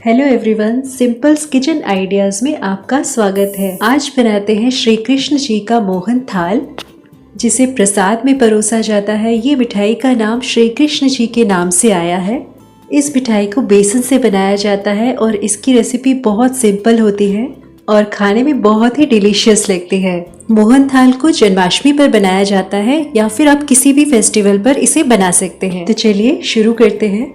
Hello everyone, symbols kitchen ideas में आपका स्वागत है। आज बनाते हैं श्री कृष्ण जी का मोहन थाल, जिसे प्रसाद में परोसा जाता है। ये मिठाई का नाम श्री कृष्ण जी के नाम से आया है। इस मिठाई को बेसन से बनाया जाता है और इसकी रेसिपी बहुत सिंपल होती है और खाने में बहुत ही डिलीशियस लगती है। मोहन थाल को जन्माष्टमी पर बनाया जाता है या फिर आप किसी भी फेस्टिवल पर इसे बना सकते हैं। तो चलिए शुरू करते हैं।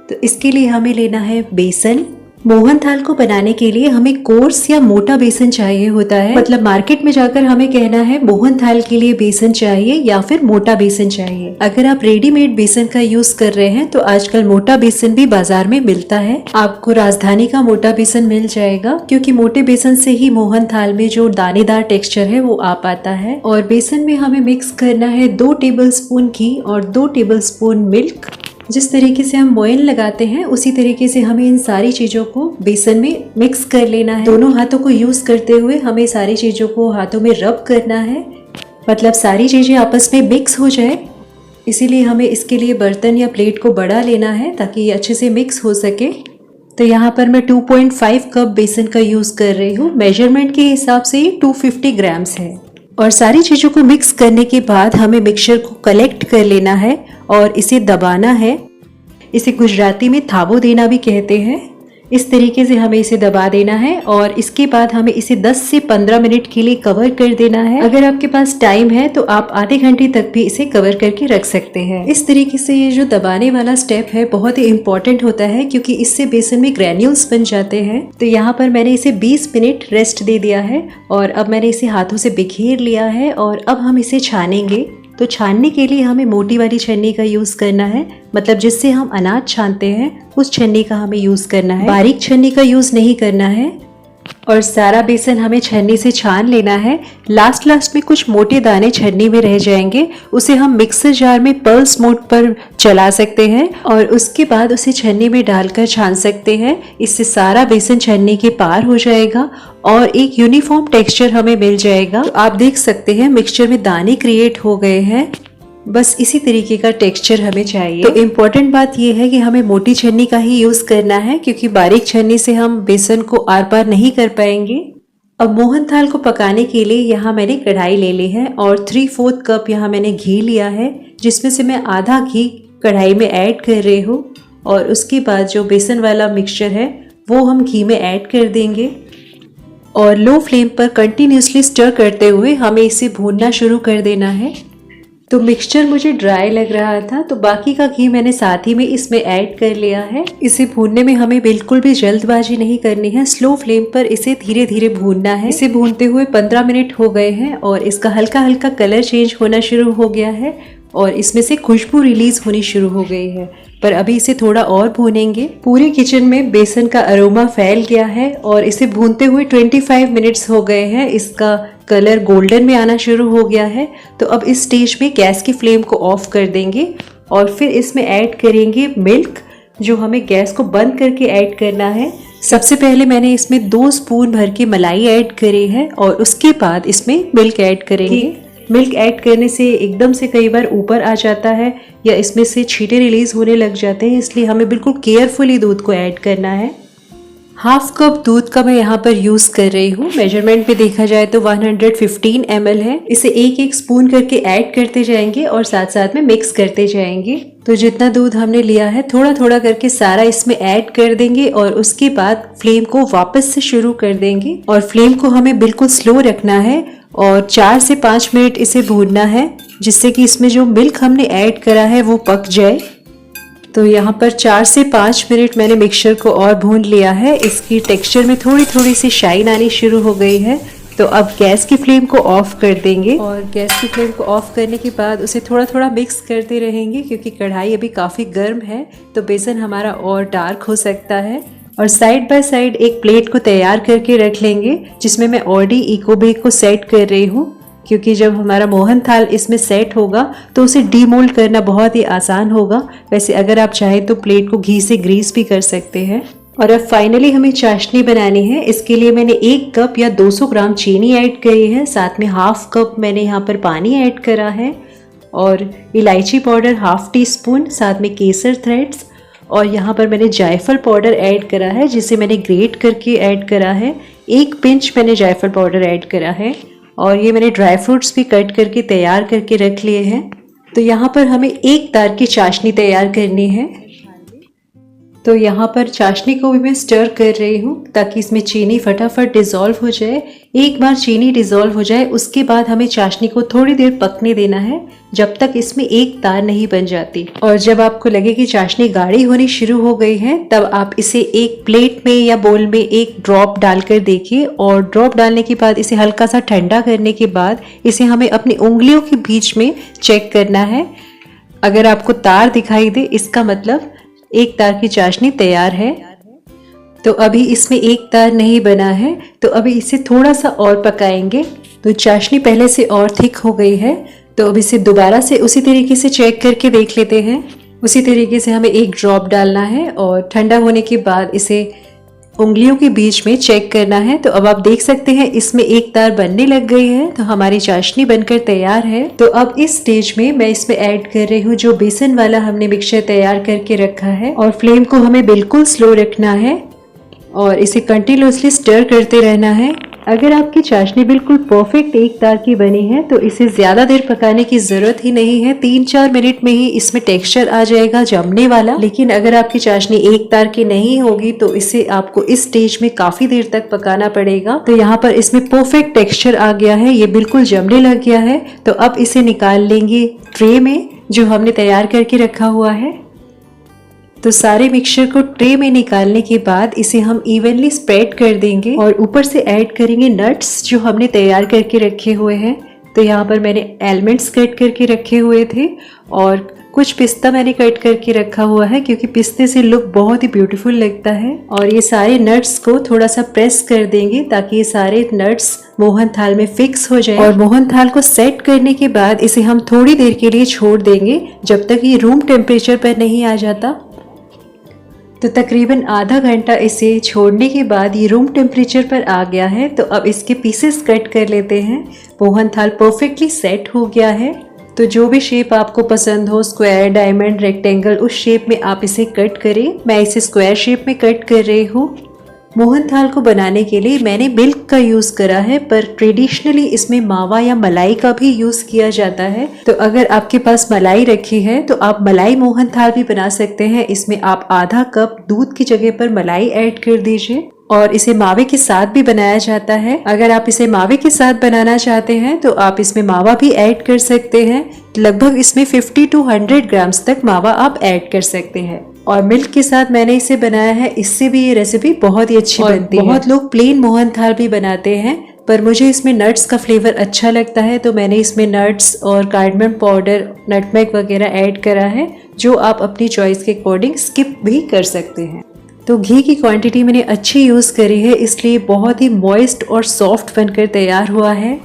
तो इसके लिए हमें लेना है बेसन। मोहन थाल को बनाने के लिए हमें कोर्स या मोटा बेसन चाहिए होता है। मतलब मार्केट में जाकर हमें कहना है मोहन थाल के लिए बेसन चाहिए या फिर मोटा बेसन चाहिए। अगर आप रेडीमेड बेसन का यूज कर रहे हैं तो आजकल मोटा बेसन भी बाजार में मिलता है। आपको राजधानी का मोटा बेसन मिल जाएगा, क्योंकि मोटे बेसन से ही मोहन थाल में जो दानेदार टेक्सचर है वो आ पाता है। और बेसन में हमें मिक्स करना है 2 टेबलस्पून घी और 2 टेबलस्पून मिल्क। जिस तरीके से हम मोयन लगाते हैं उसी तरीके से हमें इन सारी चीज़ों को बेसन में मिक्स कर लेना है। दोनों हाथों को यूज़ करते हुए हमें सारी चीज़ों को हाथों में रब करना है, मतलब सारी चीज़ें आपस में मिक्स हो जाए। इसीलिए हमें इसके लिए बर्तन या प्लेट को बड़ा लेना है ताकि ये अच्छे से मिक्स हो सके। तो यहाँ पर मैं 2.5 कप बेसन का यूज़ कर रही हूँ। मेजरमेंट के हिसाब से ये 250 ग्राम्स है। और सारी चीज़ों को मिक्स करने के बाद हमें मिक्सचर को कलेक्ट कर लेना है और इसे दबाना है। इसे गुजराती में थाबो देना भी कहते हैं। इस तरीके से हमें इसे दबा देना है और इसके बाद हमें इसे 10 से 15 मिनट के लिए कवर कर देना है। अगर आपके पास टाइम है तो आप आधे घंटे तक भी इसे कवर करके रख सकते हैं। इस तरीके से ये जो दबाने वाला स्टेप है बहुत ही इम्पोर्टेंट होता है, क्योंकि इससे बेसन में ग्रैन्यूल्स बन जाते हैं। तो यहाँ पर मैंने इसे 20 मिनट रेस्ट दे दिया है और अब मैंने इसे हाथों से बिखेर लिया है और अब हम इसे छानेंगे। तो छानने के लिए हमें मोटी वाली छन्नी का यूज़ करना है, मतलब जिससे हम अनाज छानते हैं उस छन्नी का हमें यूज़ करना है। बारीक छन्नी का यूज़ नहीं करना है। और सारा बेसन हमें छन्नी से छान लेना है। लास्ट में कुछ मोटे दाने छन्नी में रह जाएंगे, उसे हम मिक्सर जार में पल्स मोड पर चला सकते हैं और उसके बाद उसे छन्नी में डालकर छान सकते हैं। इससे सारा बेसन छन्नी के पार हो जाएगा और एक यूनिफॉर्म टेक्सचर हमें मिल जाएगा। तो आप देख सकते हैं मिक्सचर में दाने क्रिएट हो गए हैं। बस इसी तरीके का टेक्सचर हमें चाहिए। तो इम्पोर्टेंट बात यह है कि हमें मोटी छन्नी का ही यूज करना है, क्योंकि बारीक छन्नी से हम बेसन को आर पार नहीं कर पाएंगे। अब मोहन थाल को पकाने के लिए यहाँ मैंने कढ़ाई ले ली है और 3/4 कप यहाँ मैंने घी लिया है, जिसमें से मैं आधा घी कढ़ाई में ऐड कर रही हूँ। और उसके बाद जो बेसन वाला मिक्सचर है वो हम घी में ऐड कर देंगे और लो फ्लेम पर कंटिन्यूसली स्टर करते हुए हमें इसे भूनना शुरू कर देना है। तो मिक्सचर मुझे ड्राई लग रहा था, तो बाकी का घी मैंने साथ ही में इसमें ऐड कर लिया है। इसे भूनने में हमें बिल्कुल भी जल्दबाजी नहीं करनी है। स्लो फ्लेम पर इसे धीरे धीरे भूनना है। इसे भूनते हुए 15 मिनट हो गए हैं और इसका हल्का हल्का कलर चेंज होना शुरू हो गया है और इसमें से खुशबू रिलीज होनी शुरू हो गई है। पर अभी इसे थोड़ा और भूनेंगे। पूरे किचन में बेसन का अरोमा फैल गया है और इसे भूनते हुए 25 मिनट्स हो गए हैं। इसका कलर गोल्डन में आना शुरू हो गया है। तो अब इस स्टेज में गैस की फ्लेम को ऑफ कर देंगे और फिर इसमें ऐड करेंगे मिल्क, जो हमें गैस को बंद करके ऐड करना है। सबसे पहले मैंने इसमें 2 स्पून भर के मलाई ऐड करी है और उसके बाद इसमें मिल्क ऐड करेंगे। मिल्क ऐड करने से एकदम से कई बार ऊपर आ जाता है या इसमें से छींटे रिलीज होने लग जाते हैं, इसलिए हमें बिल्कुल केयरफुली दूध को ऐड करना है। 1/2 कप दूध का मैं यहाँ पर यूज कर रही हूँ। मेजरमेंट पे देखा जाए तो 115 ml है। इसे एक स्पून करके ऐड करते जाएंगे और साथ साथ में मिक्स करते जाएंगे। तो जितना दूध हमने लिया है थोड़ा थोड़ा करके सारा इसमें ऐड कर देंगे और उसके बाद फ्लेम को वापस से शुरू कर देंगे और फ्लेम को हमें बिल्कुल स्लो रखना है और 4 से 5 मिनट इसे भूनना है, जिससे कि इसमें जो मिल्क हमने ऐड करा है वो पक जाए। तो यहाँ पर 4 से 5 मिनट मैंने मिक्सचर को और भून लिया है। इसकी टेक्सचर में थोड़ी थोड़ी सी शाइन आनी शुरू हो गई है। तो अब गैस की फ्लेम को ऑफ कर देंगे और गैस की फ्लेम को ऑफ करने के बाद उसे थोड़ा थोड़ा मिक्स करते रहेंगे, क्योंकि कढ़ाई अभी काफ़ी गर्म है तो बेसन हमारा और डार्क हो सकता है। और साइड बाय साइड एक प्लेट को तैयार करके रख लेंगे, जिसमें मैं ऑडी इको बेक को सेट कर रही हूँ, क्योंकि जब हमारा मोहन थाल इसमें सेट होगा तो उसे डीमोल्ड करना बहुत ही आसान होगा। वैसे अगर आप चाहें तो प्लेट को घी से ग्रीस भी कर सकते हैं। और अब फाइनली हमें चाशनी बनानी है। इसके लिए मैंने 1 कप या 200 ग्राम चीनी ऐड करी है, साथ में 1/2 कप मैंने यहाँ पर पानी ऐड करा है और इलायची पाउडर 1/2 टीस्पून, साथ में केसर थ्रेड्स और यहाँ पर मैंने जायफल पाउडर ऐड करा है, जिसे मैंने ग्रेट करके ऐड करा है। 1 पिंच मैंने जायफल पाउडर ऐड करा है और ये मैंने ड्राई फ्रूट्स भी कट करके तैयार करके रख लिए हैं। तो यहाँ पर हमें 1 तार की चाशनी तैयार करनी है। तो यहाँ पर चाशनी को भी मैं स्टर कर रही हूँ ताकि इसमें चीनी फटाफट डिज़ोल्व हो जाए। एक बार चीनी डिज़ोल्व हो जाए उसके बाद हमें चाशनी को थोड़ी देर पकने देना है, जब तक इसमें 1 तार नहीं बन जाती। और जब आपको लगे कि चाशनी गाढ़ी होनी शुरू हो गई है, तब आप इसे एक प्लेट में या बोल में 1 ड्रॉप डालकर देखिए। और ड्रॉप डालने के बाद इसे हल्का सा ठंडा करने के बाद इसे हमें अपनी उंगलियों के बीच में चेक करना है। अगर आपको तार दिखाई दे, इसका मतलब 1 तार की चाशनी तैयार है। तो अभी इसमें 1 तार नहीं बना है, तो अभी इसे थोड़ा सा और पकाएंगे। तो चाशनी पहले से और थिक हो गई है, तो अब इसे दोबारा से उसी तरीके से चेक करके देख लेते हैं। उसी तरीके से हमें 1 ड्रॉप डालना है और ठंडा होने के बाद इसे उंगलियों के बीच में चेक करना है। तो अब आप देख सकते हैं इसमें 1 तार बनने लग गई है, तो हमारी चाशनी बनकर तैयार है। तो अब इस स्टेज में मैं इसमें ऐड कर रही हूँ जो बेसन वाला हमने मिक्सचर तैयार करके रखा है, और फ्लेम को हमें बिल्कुल स्लो रखना है और इसे कंटिन्यूअसली स्टर करते रहना है। अगर आपकी चाशनी बिल्कुल परफेक्ट 1 तार की बनी है तो इसे ज्यादा देर पकाने की जरूरत ही नहीं है। 3-4 मिनट में ही इसमें टेक्सचर आ जाएगा जमने वाला। लेकिन अगर आपकी चाशनी 1 तार की नहीं होगी तो इसे आपको इस स्टेज में काफी देर तक पकाना पड़ेगा। तो यहाँ पर इसमें परफेक्ट टेक्सचर आ गया है, ये बिल्कुल जमने लग गया है। तो अब इसे निकाल लेंगे ट्रे में जो हमने तैयार करके रखा हुआ है। तो सारे मिक्सचर को ट्रे में निकालने के बाद इसे हम इवनली स्प्रेड कर देंगे और ऊपर से ऐड करेंगे नट्स जो हमने तैयार करके रखे हुए हैं। तो यहाँ पर मैंने आलमंड्स कट करके रखे हुए थे और कुछ पिस्ता मैंने कट करके रखा हुआ है, क्योंकि पिस्ते से लुक बहुत ही ब्यूटीफुल लगता है। और ये सारे नट्स को थोड़ा सा प्रेस कर देंगे ताकि ये सारे नट्स मोहन थाल में फिक्स हो जाए। और मोहन थाल को सेट करने के बाद इसे हम थोड़ी देर के लिए छोड़ देंगे, जब तक ये रूम टेम्परेचर पर नहीं आ जाता। तो तकरीबन आधा घंटा इसे छोड़ने के बाद ये रूम टेम्परेचर पर आ गया है। तो अब इसके पीसेस कट कर लेते हैं। मोहन थाल परफेक्टली सेट हो गया है। तो जो भी शेप आपको पसंद हो, स्क्वायर, डायमंड, रेक्टेंगल, उस शेप में आप इसे कट करें। मैं इसे स्क्वायर शेप में कट कर रही हूँ। मोहन थाल को बनाने के लिए मैंने मिल्क का यूज करा है, पर ट्रेडिशनली इसमें मावा या मलाई का भी यूज किया जाता है। तो अगर आपके पास मलाई रखी है तो आप मलाई मोहन थाल भी बना सकते हैं। इसमें आप आधा कप दूध की जगह पर मलाई ऐड कर दीजिए। और इसे मावे के साथ भी बनाया जाता है। अगर आप इसे मावे के साथ बनाना चाहते हैं तो आप इसमें मावा भी ऐड कर सकते हैं। लगभग इसमें 50 to 100 ग्राम्स तक मावा आप ऐड कर सकते हैं। और मिल्क के साथ मैंने इसे बनाया है, इससे भी ये रेसिपी बहुत ही अच्छी बनती है। बहुत लोग प्लेन मोहन थाल भी बनाते हैं, पर मुझे इसमें नट्स का फ्लेवर अच्छा लगता है, तो मैंने इसमें नट्स और कार्डमम पाउडर, नटमेग वगैरह ऐड करा है, जो आप अपनी चॉइस के अकॉर्डिंग स्किप भी कर सकते हैं। तो घी की क्वांटिटी मैंने अच्छी यूज करी है, इसलिए बहुत ही मॉइस्ट और सॉफ्ट बनकर तैयार हुआ है।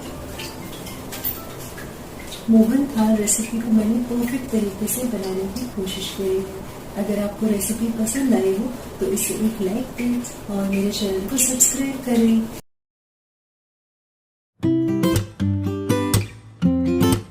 मोहन थाल रेसिपी को मैंने परफेक्ट तरीके से बनाने की कोशिश करी है। अगर आपको रेसिपी पसंद आई हो तो इसे एक लाइक दें और मेरे चैनल को सब्सक्राइब करें।